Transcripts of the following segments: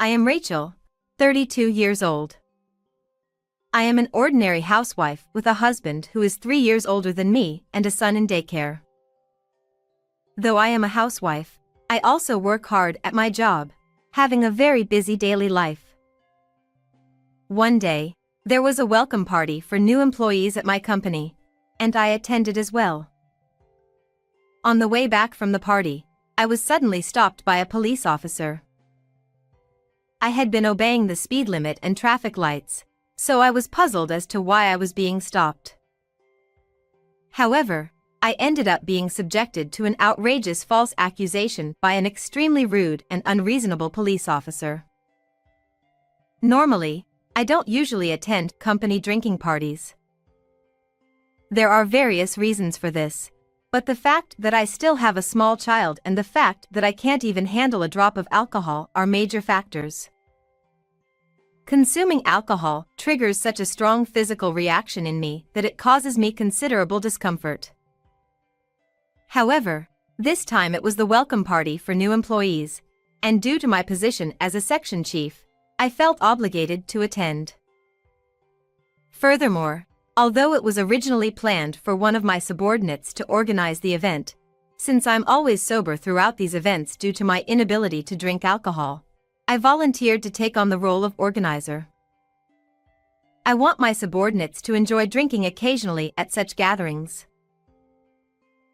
I am Rachel, 32 years old. I am an ordinary housewife with a husband who is 3 years older than me and a son in daycare. Though I am a housewife, I also work hard at my job, having a very busy daily life. One day, there was a welcome party for new employees at my company, and I attended as well. On the way back from the party, I was suddenly stopped by a police officer. I had been obeying the speed limit and traffic lights, so I was puzzled as to why I was being stopped. However, I ended up being subjected to an outrageous false accusation by an extremely rude and unreasonable police officer. Normally, I don't usually attend company drinking parties. There are various reasons for this, but the fact that I still have a small child and the fact that I can't even handle a drop of alcohol are major factors. Consuming alcohol triggers such a strong physical reaction in me that it causes me considerable discomfort. However, this time it was the welcome party for new employees, and due to my position as a section chief, I felt obligated to attend. Furthermore, although it was originally planned for one of my subordinates to organize the event, since I'm always sober throughout these events due to my inability to drink alcohol, I volunteered to take on the role of organizer. I want my subordinates to enjoy drinking occasionally at such gatherings.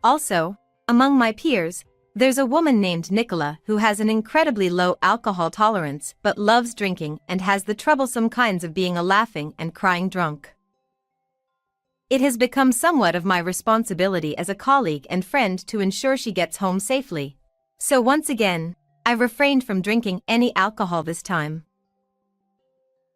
Also, among my peers, there's a woman named Nicola who has an incredibly low alcohol tolerance but loves drinking and has the troublesome kinds of being a laughing and crying drunk. It has become somewhat of my responsibility as a colleague and friend to ensure she gets home safely. So once again, I refrained from drinking any alcohol this time.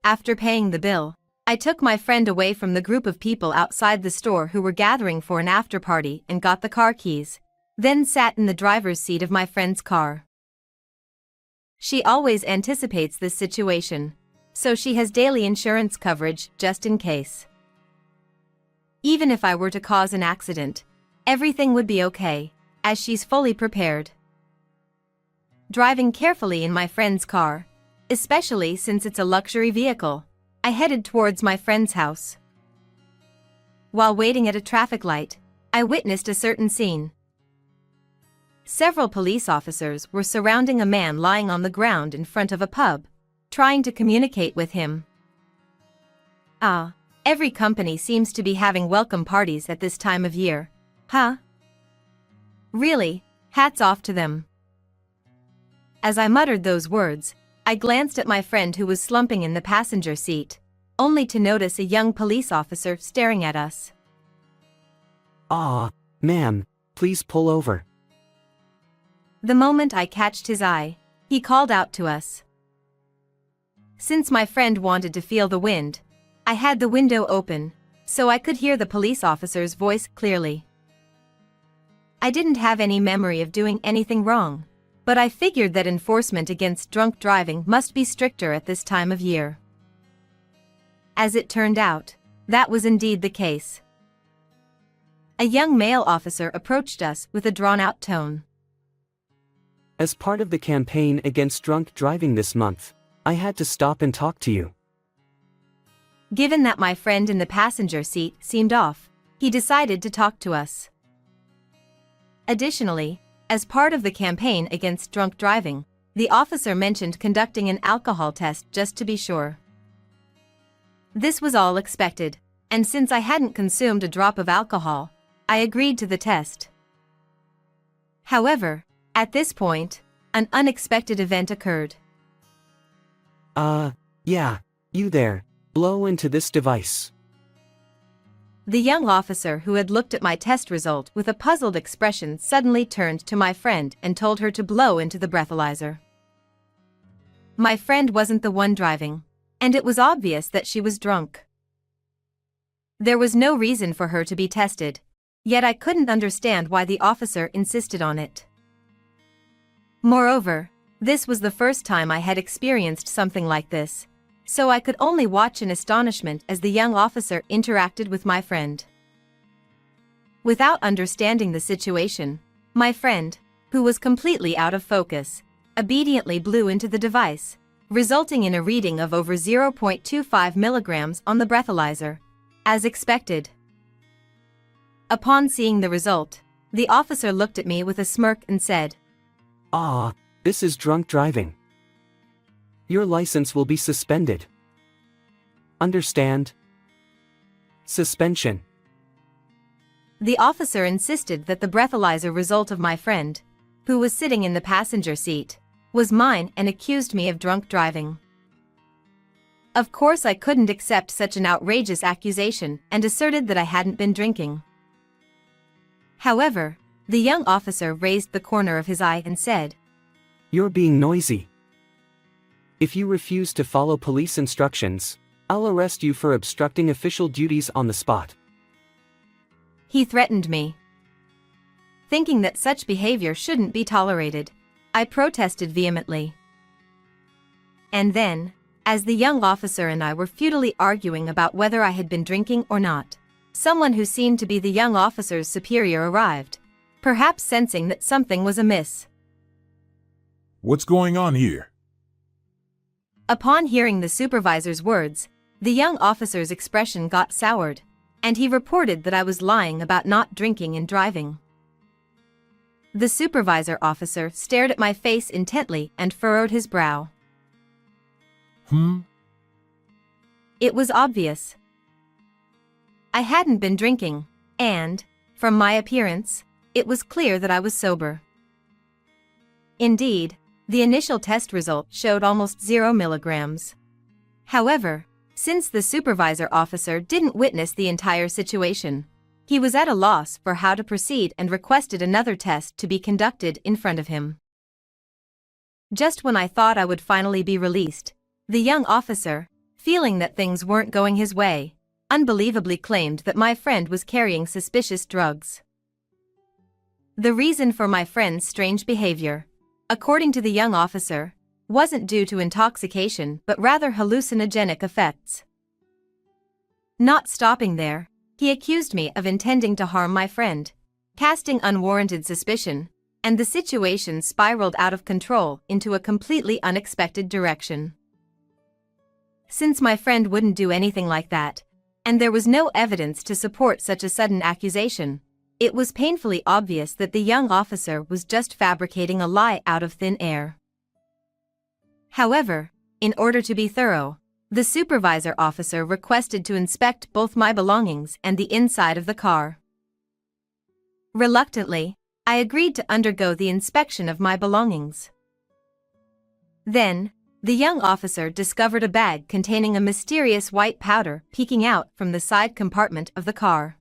After paying the bill, I took my friend away from the group of people outside the store who were gathering for an after-party and got the car keys, then sat in the driver's seat of my friend's car. She always anticipates this situation, so she has daily insurance coverage just in case. Even if I were to cause an accident, everything would be okay, as she's fully prepared. Driving carefully in my friend's car, especially since it's a luxury vehicle, I headed towards my friend's house. While waiting at a traffic light, I witnessed a certain scene. Several police officers were surrounding a man lying on the ground in front of a pub, trying to communicate with him. Every company seems to be having welcome parties at this time of year, huh? Really, hats off to them. As I muttered those words, I glanced at my friend who was slumping in the passenger seat, only to notice a young police officer staring at us. Ma'am, please pull over. The moment I catched his eye, he called out to us. Since my friend wanted to feel the wind, I had the window open, so I could hear the police officer's voice clearly. I didn't have any memory of doing anything wrong, but I figured that enforcement against drunk driving must be stricter at this time of year. As it turned out, that was indeed the case. A young male officer approached us with a drawn-out tone. As part of the campaign against drunk driving this month, I had to stop and talk to you. Given that my friend in the passenger seat seemed off, he decided to talk to us. Additionally, as part of the campaign against drunk driving, the officer mentioned conducting an alcohol test just to be sure. This was all expected, and since I hadn't consumed a drop of alcohol, I agreed to the test. However, at this point, an unexpected event occurred. Yeah, you there. Blow into this device. The young officer who had looked at my test result with a puzzled expression suddenly turned to my friend and told her to blow into the breathalyzer. My friend wasn't the one driving, and it was obvious that she was drunk. There was no reason for her to be tested, yet I couldn't understand why the officer insisted on it. Moreover, this was the first time I had experienced something like this, so I could only watch in astonishment as the young officer interacted with my friend. Without understanding the situation, my friend, who was completely out of focus, obediently blew into the device, resulting in a reading of over 0.25 milligrams on the breathalyzer, as expected. Upon seeing the result, the officer looked at me with a smirk and said, "Ah, this is drunk driving. Your license will be suspended. Understand? Suspension." The officer insisted that the breathalyzer result of my friend, who was sitting in the passenger seat, was mine and accused me of drunk driving. Of course I couldn't accept such an outrageous accusation and asserted that I hadn't been drinking. However, the young officer raised the corner of his eye and said, "You're being noisy. If you refuse to follow police instructions, I'll arrest you for obstructing official duties on the spot." He threatened me. Thinking that such behavior shouldn't be tolerated, I protested vehemently. And then, as the young officer and I were futilely arguing about whether I had been drinking or not, someone who seemed to be the young officer's superior arrived, perhaps sensing that something was amiss. "What's going on here?" Upon hearing the supervisor's words, the young officer's expression got soured, and he reported that I was lying about not drinking and driving. The supervisor officer stared at my face intently and furrowed his brow. It was obvious. I hadn't been drinking, and, from my appearance, it was clear that I was sober. Indeed, the initial test result showed almost 0 milligrams. However, since the supervisor officer didn't witness the entire situation, he was at a loss for how to proceed and requested another test to be conducted in front of him. Just when I thought I would finally be released, the young officer, feeling that things weren't going his way, unbelievably claimed that my friend was carrying suspicious drugs. The reason for my friend's strange behavior, according to the young officer, wasn't due to intoxication but rather hallucinogenic effects. Not stopping there, he accused me of intending to harm my friend, casting unwarranted suspicion, and the situation spiraled out of control into a completely unexpected direction. Since my friend wouldn't do anything like that, and there was no evidence to support such a sudden accusation, it was painfully obvious that the young officer was just fabricating a lie out of thin air. However, in order to be thorough, the supervisor officer requested to inspect both my belongings and the inside of the car. Reluctantly, I agreed to undergo the inspection of my belongings. Then, the young officer discovered a bag containing a mysterious white powder peeking out from the side compartment of the car.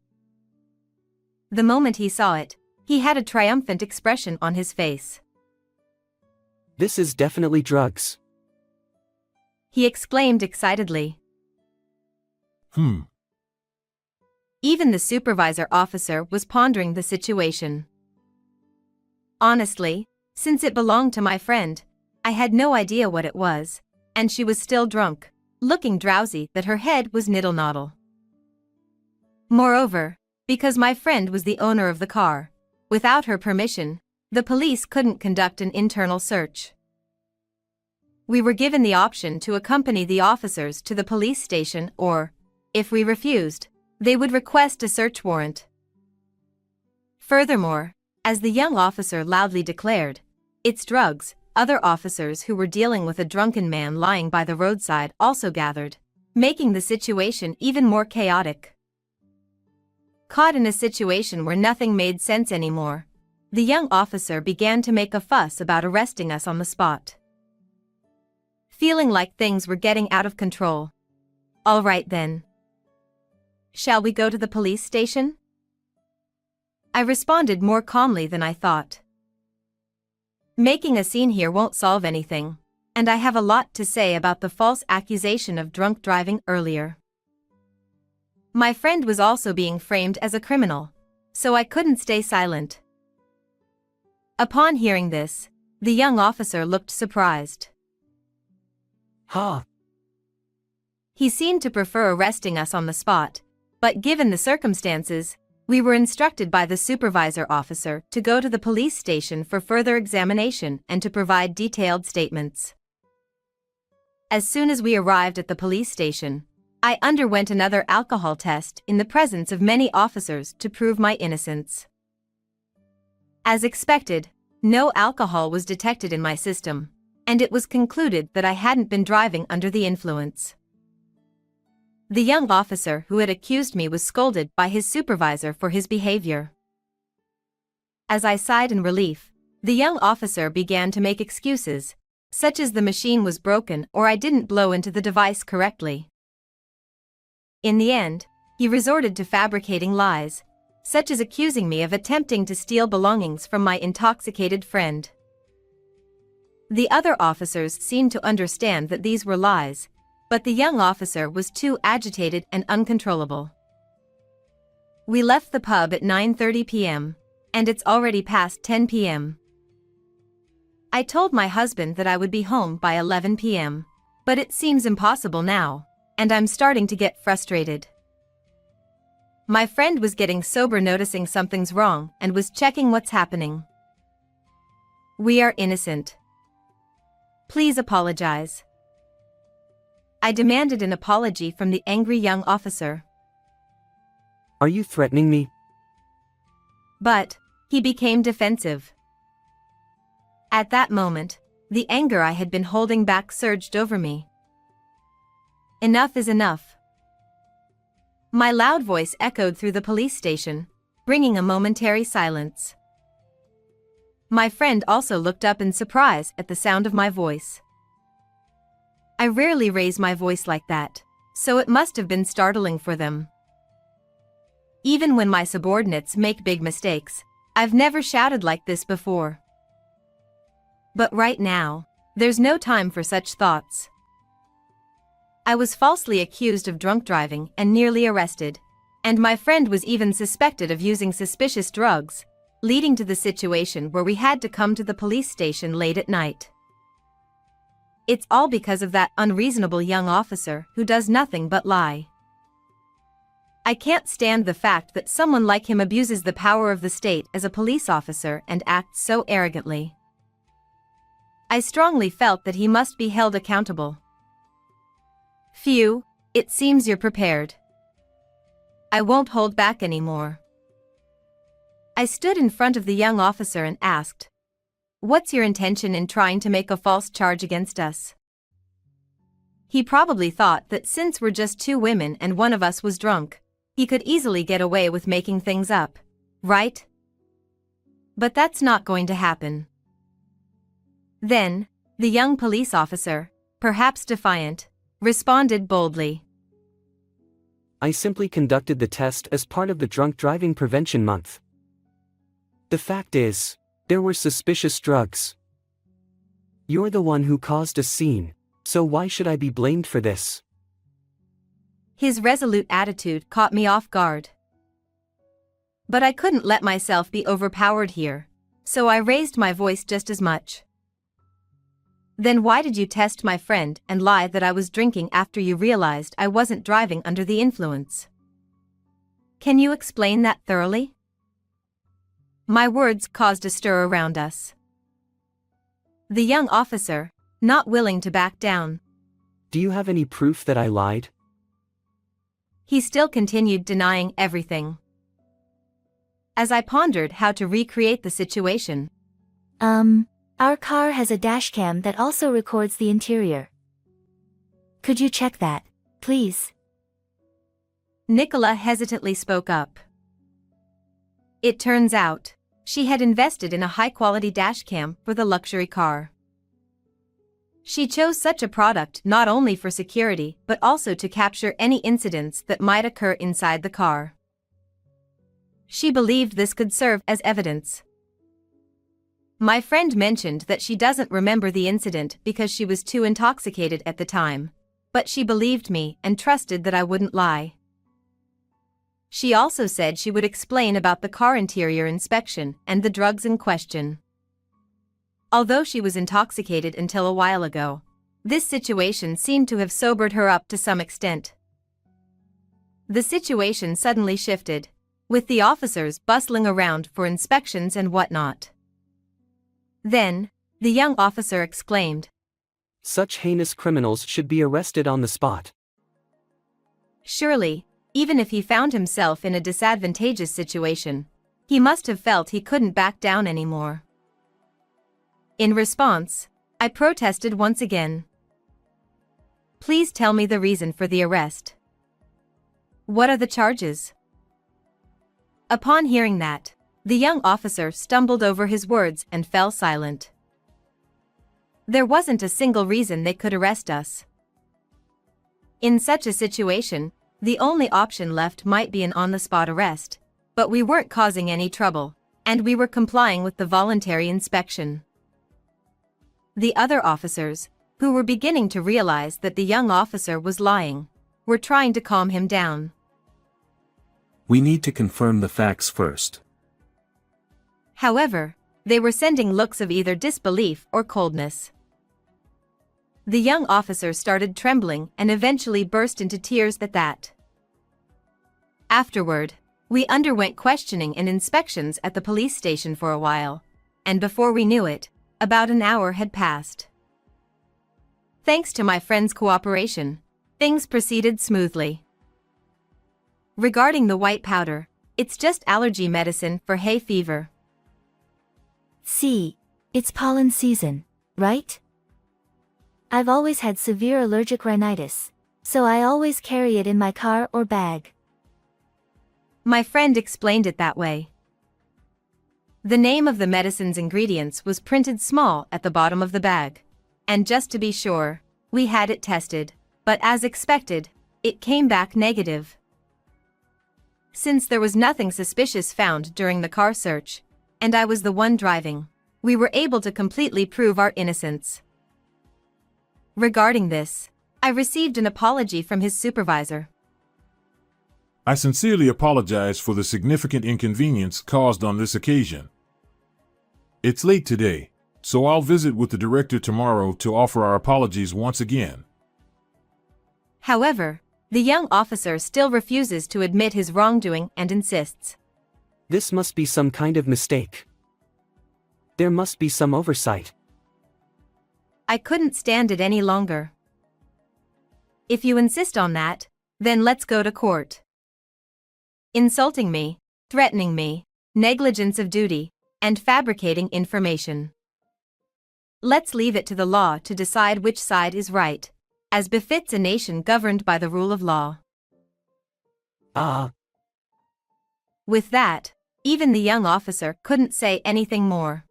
The moment he saw it, he had a triumphant expression on his face. "This is definitely drugs," he exclaimed excitedly. Even the supervisor officer was pondering the situation. Honestly, since it belonged to my friend, I had no idea what it was, and she was still drunk, looking drowsy that her head was niddle-noddle. Moreover, because my friend was the owner of the car, without her permission, the police couldn't conduct an internal search. We were given the option to accompany the officers to the police station or, if we refused, they would request a search warrant. Furthermore, as the young officer loudly declared, "It's drugs," other officers who were dealing with a drunken man lying by the roadside also gathered, making the situation even more chaotic. Caught in a situation where nothing made sense anymore, the young officer began to make a fuss about arresting us on the spot. Feeling like things were getting out of control. "All right then. Shall we go to the police station?" I responded more calmly than I thought. Making a scene here won't solve anything, and I have a lot to say about the false accusation of drunk driving earlier. My friend was also being framed as a criminal, so I couldn't stay silent. Upon hearing this, the young officer looked surprised. "Ha!" He seemed to prefer arresting us on the spot, but given the circumstances, we were instructed by the supervisor officer to go to the police station for further examination and to provide detailed statements. As soon as we arrived at the police station, I underwent another alcohol test in the presence of many officers to prove my innocence. As expected, no alcohol was detected in my system, and it was concluded that I hadn't been driving under the influence. The young officer who had accused me was scolded by his supervisor for his behavior. As I sighed in relief, the young officer began to make excuses, such as the machine was broken or I didn't blow into the device correctly. In the end, he resorted to fabricating lies, such as accusing me of attempting to steal belongings from my intoxicated friend. The other officers seemed to understand that these were lies, but the young officer was too agitated and uncontrollable. We left the pub at 9:30 p.m., and it's already past 10 p.m. I told my husband that I would be home by 11 p.m., but it seems impossible now, and I'm starting to get frustrated. My friend was getting sober, noticing something's wrong, and was checking what's happening. We are innocent. Please apologize. I demanded an apology from the angry young officer. Are you threatening me? But he became defensive. At that moment, the anger I had been holding back surged over me. Enough is enough. My loud voice echoed through the police station, bringing a momentary silence. My friend also looked up in surprise at the sound of my voice. I rarely raise my voice like that, so it must have been startling for them. Even when my subordinates make big mistakes, I've never shouted like this before. But right now, there's no time for such thoughts. I was falsely accused of drunk driving and nearly arrested, and my friend was even suspected of using suspicious drugs, leading to the situation where we had to come to the police station late at night. It's all because of that unreasonable young officer who does nothing but lie. I can't stand the fact that someone like him abuses the power of the state as a police officer and acts so arrogantly. I strongly felt that he must be held accountable. Phew, it seems you're prepared. I won't hold back anymore. I stood in front of the young officer and asked, "What's your intention in trying to make a false charge against us?" He probably thought that since we're just two women and one of us was drunk, he could easily get away with making things up, right? But that's not going to happen. Then, the young police officer, perhaps defiant, responded boldly. I simply conducted the test as part of the Drunk Driving Prevention Month. The fact is, there were suspicious drugs. You're the one who caused a scene, so why should I be blamed for this? His resolute attitude caught me off guard. But I couldn't let myself be overpowered here, so I raised my voice just as much. Then why did you test my friend and lie that I was drinking after you realized I wasn't driving under the influence? Can you explain that thoroughly? My words caused a stir around us. The young officer, not willing to back down. Do you have any proof that I lied? He still continued denying everything. As I pondered how to recreate the situation. Our car has a dashcam that also records the interior. Could you check that, please? Nicola hesitantly spoke up. It turns out, she had invested in a high-quality dashcam for the luxury car. She chose such a product not only for security but also to capture any incidents that might occur inside the car. She believed this could serve as evidence. My friend mentioned that she doesn't remember the incident because she was too intoxicated at the time, but she believed me and trusted that I wouldn't lie. She also said she would explain about the car interior inspection and the drugs in question. Although she was intoxicated until a while ago, this situation seemed to have sobered her up to some extent. The situation suddenly shifted, with the officers bustling around for inspections and whatnot. Then, the young officer exclaimed, Such heinous criminals should be arrested on the spot. Surely, even if he found himself in a disadvantageous situation, he must have felt he couldn't back down anymore. In response, I protested once again. Please tell me the reason for the arrest. What are the charges? Upon hearing that, the young officer stumbled over his words and fell silent. There wasn't a single reason they could arrest us. In such a situation, the only option left might be an on-the-spot arrest, but we weren't causing any trouble, and we were complying with the voluntary inspection. The other officers, who were beginning to realize that the young officer was lying, were trying to calm him down. We need to confirm the facts first. However, they were sending looks of either disbelief or coldness. The young officer started trembling and eventually burst into tears at that. Afterward, we underwent questioning and inspections at the police station for a while, and before we knew it, about an hour had passed. Thanks to my friend's cooperation, things proceeded smoothly. Regarding the white powder, it's just allergy medicine for hay fever. See, it's pollen season, right? I've always had severe allergic rhinitis, so I always carry it in my car or bag. My friend explained it that way. The name of the medicine's ingredients was printed small at the bottom of the bag, and just to be sure, we had it tested, but as expected, it came back negative. Since there was nothing suspicious found during the car search, and I was the one driving, we were able to completely prove our innocence. Regarding this, I received an apology from his supervisor. I sincerely apologize for the significant inconvenience caused on this occasion. It's late today, so I'll visit with the director tomorrow to offer our apologies once again. However, the young officer still refuses to admit his wrongdoing and insists. This must be some kind of mistake. There must be some oversight. I couldn't stand it any longer. If you insist on that, then let's go to court. Insulting me, threatening me, negligence of duty, and fabricating information. Let's leave it to the law to decide which side is right, as befits a nation governed by the rule of law. With that, even the young officer couldn't say anything more.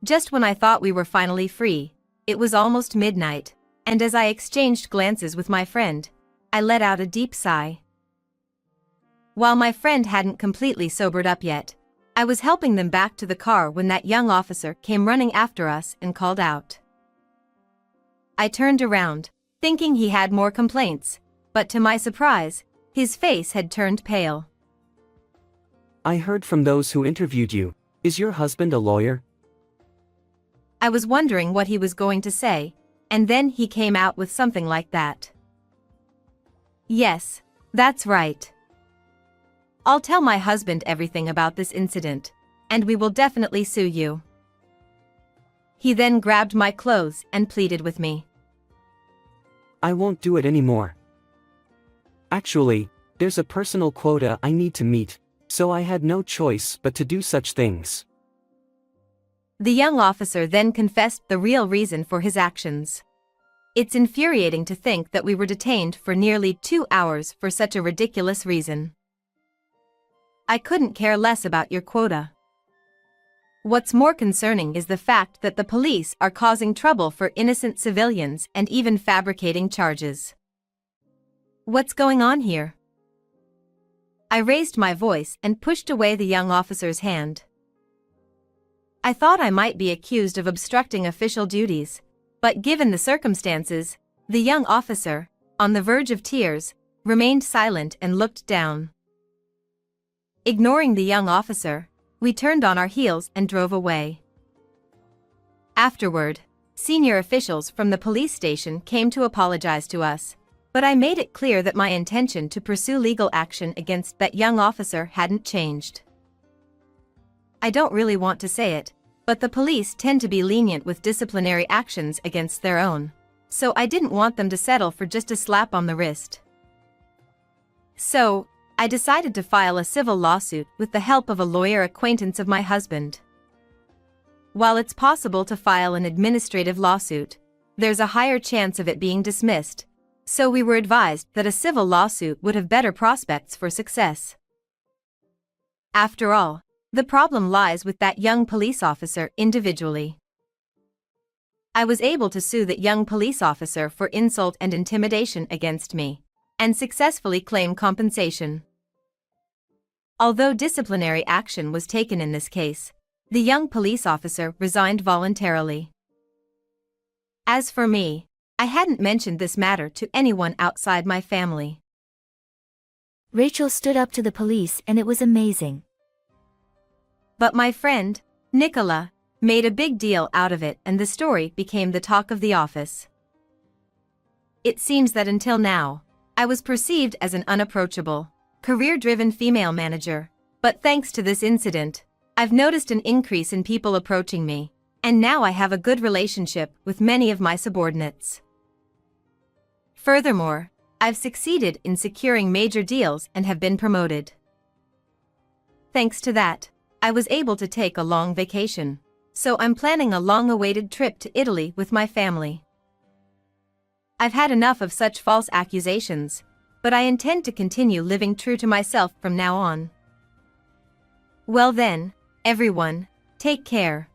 Just when I thought we were finally free, it was almost midnight, and as I exchanged glances with my friend, I let out a deep sigh. While my friend hadn't completely sobered up yet, I was helping them back to the car when that young officer came running after us and called out. I turned around, thinking he had more complaints, but to my surprise, his face had turned pale. I heard from those who interviewed you. Is your husband a lawyer? I was wondering what he was going to say, and then he came out with something like that. Yes, that's right. I'll tell my husband everything about this incident, and we will definitely sue you. He then grabbed my clothes and pleaded with me. I won't do it anymore. Actually, there's a personal quota I need to meet, so I had no choice but to do such things. The young officer then confessed the real reason for his actions. It's infuriating to think that we were detained for nearly 2 hours for such a ridiculous reason. I couldn't care less about your quota. What's more concerning is the fact that the police are causing trouble for innocent civilians and even fabricating charges. What's going on here? I raised my voice and pushed away the young officer's hand. I thought I might be accused of obstructing official duties, but given the circumstances, the young officer, on the verge of tears, remained silent and looked down. Ignoring the young officer, we turned on our heels and drove away. Afterward, senior officials from the police station came to apologize to us, but I made it clear that my intention to pursue legal action against that young officer hadn't changed. I don't really want to say it, but the police tend to be lenient with disciplinary actions against their own. So I didn't want them to settle for just a slap on the wrist. So, I decided to file a civil lawsuit with the help of a lawyer acquaintance of my husband. While it's possible to file an administrative lawsuit, there's a higher chance of it being dismissed, so we were advised that a civil lawsuit would have better prospects for success. After all, the problem lies with that young police officer individually. I was able to sue that young police officer for insult and intimidation against me, and successfully claim compensation. Although disciplinary action was taken in this case, the young police officer resigned voluntarily. As for me, I hadn't mentioned this matter to anyone outside my family. Rachel stood up to the police and it was amazing. But my friend, Nicola, made a big deal out of it and the story became the talk of the office. It seems that until now, I was perceived as an unapproachable, career-driven female manager, but thanks to this incident, I've noticed an increase in people approaching me, and now I have a good relationship with many of my subordinates. Furthermore, I've succeeded in securing major deals and have been promoted. Thanks to that, I was able to take a long vacation, so I'm planning a long-awaited trip to Italy with my family. I've had enough of such false accusations, but I intend to continue living true to myself from now on. Well then, everyone, take care.